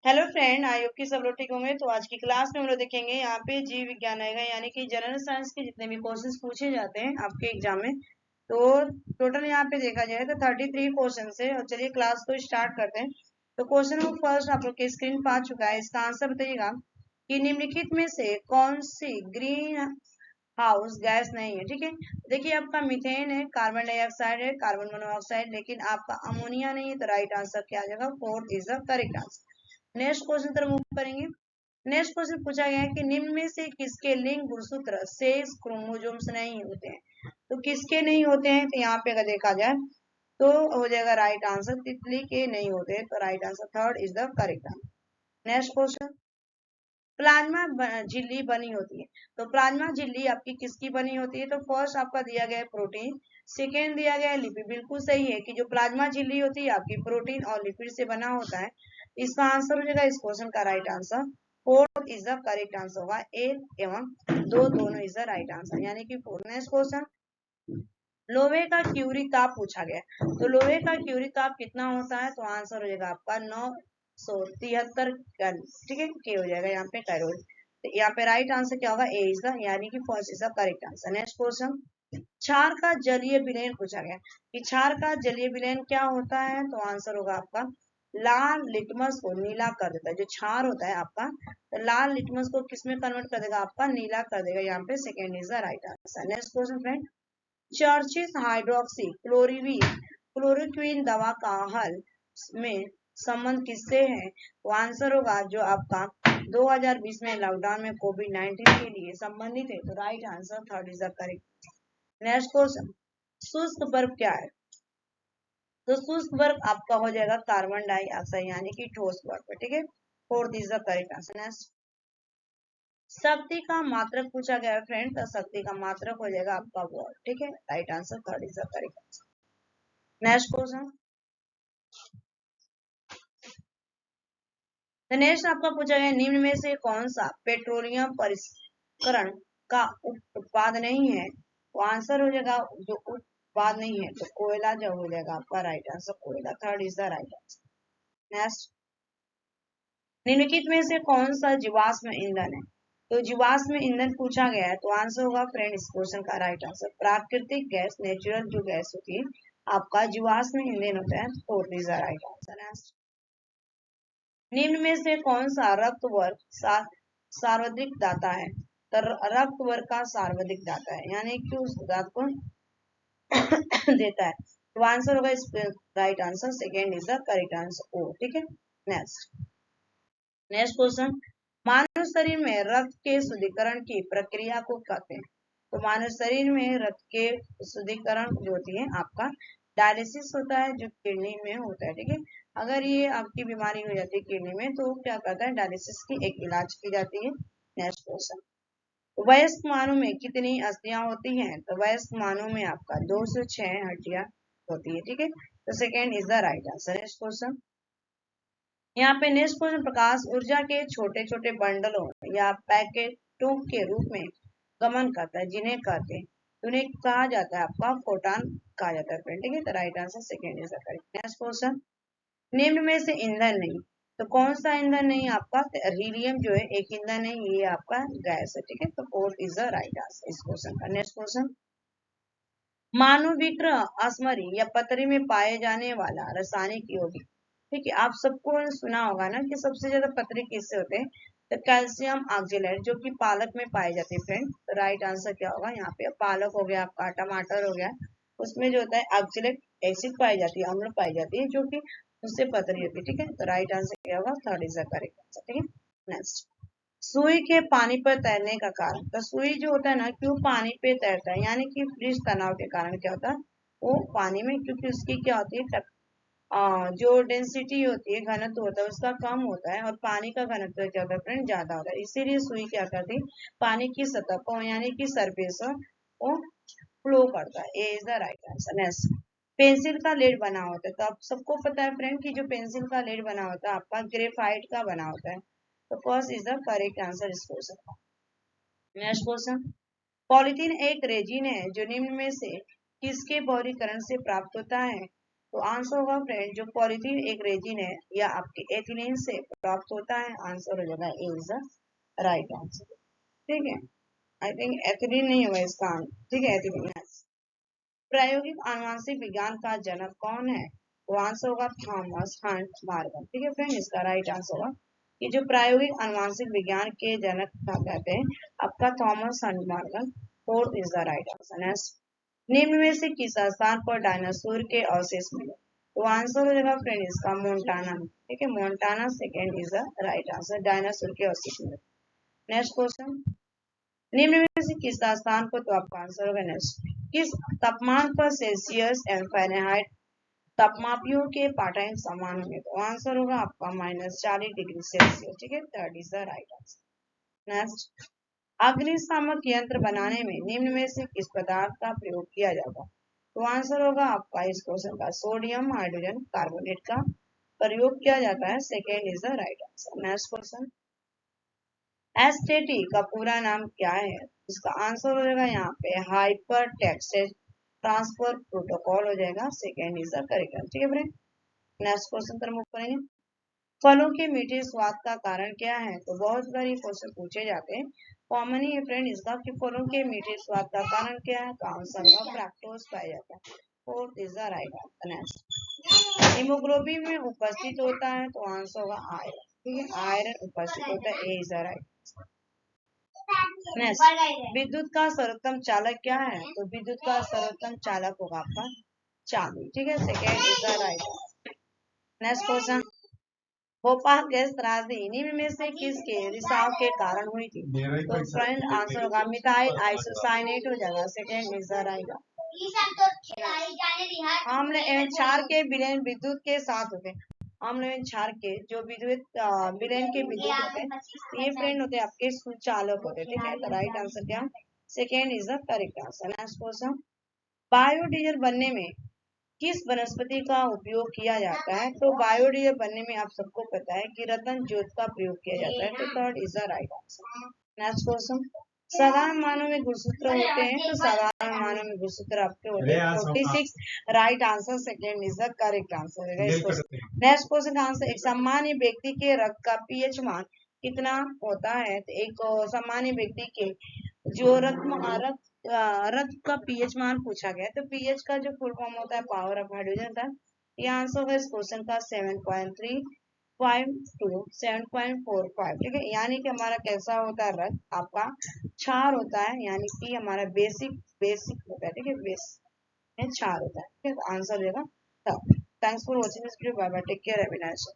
Hello friend, I hope कि सब लोग ठीक होंगे। तो आज की क्लास में हम लोग देखेंगे यहाँ पे जीव विज्ञान आएगा, यानी कि जनरल साइंस के जितने भी क्वेश्चंस पूछे जाते हैं आपके एग्जाम में। तो टोटल यहाँ पे देखा जाए तो 33 क्वेश्चन है। और चलिए क्लास को स्टार्ट करते हैं। तो क्वेश्चन नंबर फर्स्ट आप लोग के स्क्रीन पर आ चुका है। इसका आंसर बताइएगा कि निम्नलिखित में से कौन सी ग्रीन हाउस गैस नहीं है। ठीक है, देखिए आपका मीथेन है, कार्बन डाइऑक्साइड है, कार्बन मोनोऑक्साइड, लेकिन आपका अमोनिया नहीं है। तो राइट आंसर क्या आ जाएगा? Fourth is the correct answer. Next question तरफ मूव करेंगे। नेक्स्ट क्वेश्चन पूछा गया है कि निम्न में से किसके लिंग गुणसूत्र 6 क्रोमोसोम्स नहीं होते हैं। तो किसके नहीं होते हैं? तो यहाँ पे अगर देखा जाए तो हो जाएगा राइट आंसर तितली के नहीं होते हैं। तो right answer third is the correct answer. Next question, plasma झिल्ली बनी होती है। तो प्लाज्मा झिल्ली आपकी किसकी बनी होती है? तो फर्स्ट आपका दिया गया है प्रोटीन, सेकेंड दिया गया है लिपिड। बिल्कुल सही है कि जो प्लाज्मा झिल्ली होती है आपकी प्रोटीन और लिपिड से बना होता है। इसका आंसर हो जाएगा इस क्वेश्चन का right answer fourth is the correct answer होगा। ए एवं दो दोनों इज द राइट आंसर, यानी कि फोर्थ। नेक्स्ट क्वेश्चन, लोहे का क्यूरी ताप पूछा गया। तो लोहे का क्यूरी ताप कितना होता है? तो आंसर हो जाएगा आपका 973 टन। ठीक है, के हो जाएगा यहाँ पे कैरोल। तो यहाँ पे राइट आंसर क्या होगा? ए इज द, यानी कि first is the correct answer. Next question, क्षार का जलीय विलयन पूछा गया कि क्षार का जलीय विलयन क्या होता है? तो आंसर होगा आपका लाल लिटमस को नीला कर देता है। जो क्षार होता है आपका, तो लाल लिटमस को किसमें कन्वर्ट कर देगा? आपका नीला कर देगा। यहाँ पे second is the right answer. Next question friend, churches hydroxy chloroquine दवा का हल में संबंध किससे है? तो आंसर होगा जो आपका 2020 में लॉकडाउन में कोविड-19 के लिए संबंधित है। तो right answer third is the correct. Next question, शुष्क बर्फ क्या है? तो शुष्क बर्फ आपका हो जाएगा कार्बन डाइऑक्साइड, यानी कि ठोस बर्फ। ठीक है, fourth is the correct answer. Next, शक्ति का मात्रक पूछा गया है फ्रेंड। तो शक्ति का मात्रक हो जाएगा आपका वॉट। ठीक है, right answer third is the correct answer. Next question, next आपका पूछा गया निम्न में से कौन सा पेट्रोलियम परिष्करण का उत्पाद नहीं है? तो आंसर हो जाएगा जो उत्पाद नहीं है, तो कोयला जो हो जाएगा आपका राइट आंसर कोयला, third is the right answer. Next, निम्नलिखित में से कौन सा जीवाश्म ईंधन है? तो जीवाश्म ईंधन पूछा गया है। तो आंसर होगा फ्रेंड इस क्वेश्चन का राइट आंसर प्राकृतिक गैस, नेचुरल जो गैस होती है आपका जीवाश्म ईंधन होता है। Fourth is the right answer. निम्न में से कौन सा रक्त वर्ग सर्वाधिक दाता है? तो रक्त वर्ग का सर्वाधिक दाता है, यानी कि उस पदार्थ को देता है। तो आंसर होगा इस right answer second is the correct answer ओ। ठीक है, नेक्स्ट क्वेश्चन, मानव शरीर में रक्त के शुद्धिकरण की प्रक्रिया को कहते हैं। तो मानव शरीर में रक्त के शुद्धिकरण जो होती है आपका डायलिसिस होता है, जो किडनी में होता है। ठीक है, अगर ये आपकी बीमारी हो जाती है किडनी में, तो क्या कहता है? डायलिसिस की एक इलाज की जाती है। नेक्स्ट क्वेश्चन, वयस्क मानव में कितनी अस्थियां होती हैं? तो वयस्क मानव में आपका 206 हड्डियां होती है। ठीक है, तो second is the right answer. Next question, यहाँ पे नेक्स्ट क्वेश्चन, प्रकाश ऊर्जा के छोटे छोटे बंडलों या पैकेटों के रूप में गमन करता है, जिन्हें कहते हैं, उन्हें कहा जाता है आपका फोटॉन कहा जाता है। ठीक है, तो right answer second is the correct. Next question, निम्न में से ईंधन नहीं। तो कौन सा ईंधन नहीं आपका? हीलियम जो है एक ईंधन है, ये आपका गैस है। ठीक है, तो fourth is the right answer इस क्वेश्चन का। नेक्स्ट क्वेश्चन, मानव विग्रह अश्मरी या पतरी में पाए जाने वाला रासायनिक यौगिक। ठीक है, आप सबको सुना होगा ना कि सबसे ज्यादा पतरे किससे होते हैं? तो कैल्शियम ऑक्जेलेट जो कि पालक में पाए जाते हैं फ्रेंड। तो राइट आंसर क्या होगा? यहाँ पे पालक हो गया, आपका टमाटर हो गया, उसमें जो होता है ऑक्जेलेट एसिड पाई जाती है, अम्ल पाई जाती है, जो कि उससे पतरी होती है। ठीक है, तो राइट आंसर क्या होगा? Third is the correct answer. ठीक है, नेक्स्ट, सुई के पानी पर तैरने का कारण। तो सुई जो होता है ना, क्यों पानी पे तैरता है? यानी कि पृष्ठ तनाव के कारण क्या होता है? वो पानी में, क्योंकि उसकी क्या होती है जो डेंसिटी होती है, घनत्व होता है उसका कम होता है, और पानी का घनत्व क्या होता है फ्रेंड? ज्यादा होता है। इसीलिए सुई क्या करती है? पानी की सतह को, यानी कि सरफेस को फ्लो करता है। A is the right answer. Next, pencil का लेड बना होता है। तो आप सबको पता है फ्रेंड कि जो पेंसिल का लेड बना होता है आपका ग्रेफाइट का बना होता है। तो first is the correct answer इस क्वेश्चन का। नेक्स्ट क्वेश्चन, पॉलीथीन एक रेजिन है जो निम्न में से किसके बहुलीकरण से प्राप्त होता है? तो आंसर होगा फ्रेंड जो पॉलीथीन एक रेजिन है या आपके एथिलीन से प्राप्त होता है, आंसर हो जाएगा ए इज द राइट आंसर। ठीक है, आई थिंक एथिलीन नहीं होगा इसका आंसर। ठीक है, एथिलीन। प्रायोगिक आनुवंशिक विज्ञान का जनक कौन है? तो आंसर होगा थॉमस हंट मॉर्गन। ठीक है फ्रेंड, इसका राइट आंसर होगा कि जो प्रायोगिक आनुवंशिक विज्ञान के जनक कहते हैं आपका Thomas Hunt Morgan. Fourth is the right answer. Next, निम्न में से किस स्थान पर डायनासोर के अवशेष मिले? तो आंसर हो जाएगा फ्रेंड इसका मोन्टाना। ठीक है, Montana second is the right answer, dinosaur के अवशेष मिले। नेक्स्ट क्वेश्चन, निम्न में से किस स्थान पर, तो आपका आंसर होगा नेक्स्ट, किस तापमान पर सेल्सियस एवं फ़ारेनहाइट तापमापियों के पाठ्यांक समान होंगे? तो आंसर होगा आपका -40°C। ठीक है, third is the right answer. Next, अग्निशामक यंत्र बनाने में निम्न में से किस पदार्थ का प्रयोग किया जाता है? तो आंसर होगा आपका इस क्वेश्चन का सोडियम हाइड्रोजन कार्बोनेट का प्रयोग किया जाता है, second is the right answer. Next question, STT का पूरा नाम क्या है? इसका आंसर हो जाएगा यहाँ पे हाइपर टेक्स्ट ट्रांसफर प्रोटोकॉल हो जाएगा, second is the correct answer. ठीक है फ्रेंड, नेक्स्ट क्वेश्चन पर मूव करेंगे। फलों के मीठे स्वाद का कारण क्या है? तो बहुत बार ये क्वेश्चन पूछे जाते हैं, कॉमन ही है फ्रेंड इसका कि फलों के मीठे स्वाद का कारण क्या है? तो आंसर होगा फ्रक्टोज पाया जाता है, fourth is the right answer. Next, haemoglobin में उपस्थित होता है, तो आंसर होगा आयरन। ठीक है, आयरन उपस्थित होता है, ए इज द राइट। विद्युत का सर्वोत्तम चालक क्या है? तो विद्युत का सर्वोत्तम चालक होगा आपका चाबी। ठीक है, second is the right. Next question, Bhopal gas त्रासदी निम्न में से किसके रिसाव के कारण हुई थी? तो फ्रेंड आंसर होगा मिथाइल आइसोसाइनेट हो जाएगा, सेकेंड इज द राइट। अम्ल एवं क्षार के विलयन विद्युत के साथ होते हैं। अम्ल एवं क्षार के जो विद्युत विलयन के विद्युत होते हैं, ये फ्रेंड होते हैं आपके सुचालक होते हैं। ठीक है, तो राइट आंसर क्या, second is the correct answer. Next question, biodiesel बनने में किस वनस्पति का उपयोग किया जाता है? तो बायोडीजल बनने में आप सबको पता है कि रतन ज्योत का प्रयोग किया जाता है, तो third is the right answer. Next question, साधारण मानव में गुणसूत्र होते हैं, तो साधारण मानव में गुणसूत्र आपके होते हैं 46, right answer, second is the correct answer. Next question का आंसर, एक सामान्य व्यक्ति के रक्त का पीएच मान कितना होता है? तो एक सामान्य व्यक्ति के जो रक्त का पीएच मान पूछा गया, तो पीएच का जो फुल फॉर्म होता है पावर ऑफ हाइड्रोजन था। ये आंसर होगा इस क्वेश्चन का 7.352 to 7.45। ठीक है, यानी कि हमारा कैसा होता है रक्त आपका क्षार होता है, यानी कि हमारा बेसिक होता है। ठीक है, बेस में क्षार होता है। ठीक है, आंसर देगा तब। Thanks for watching this video, bye bye, take care, have a nice day.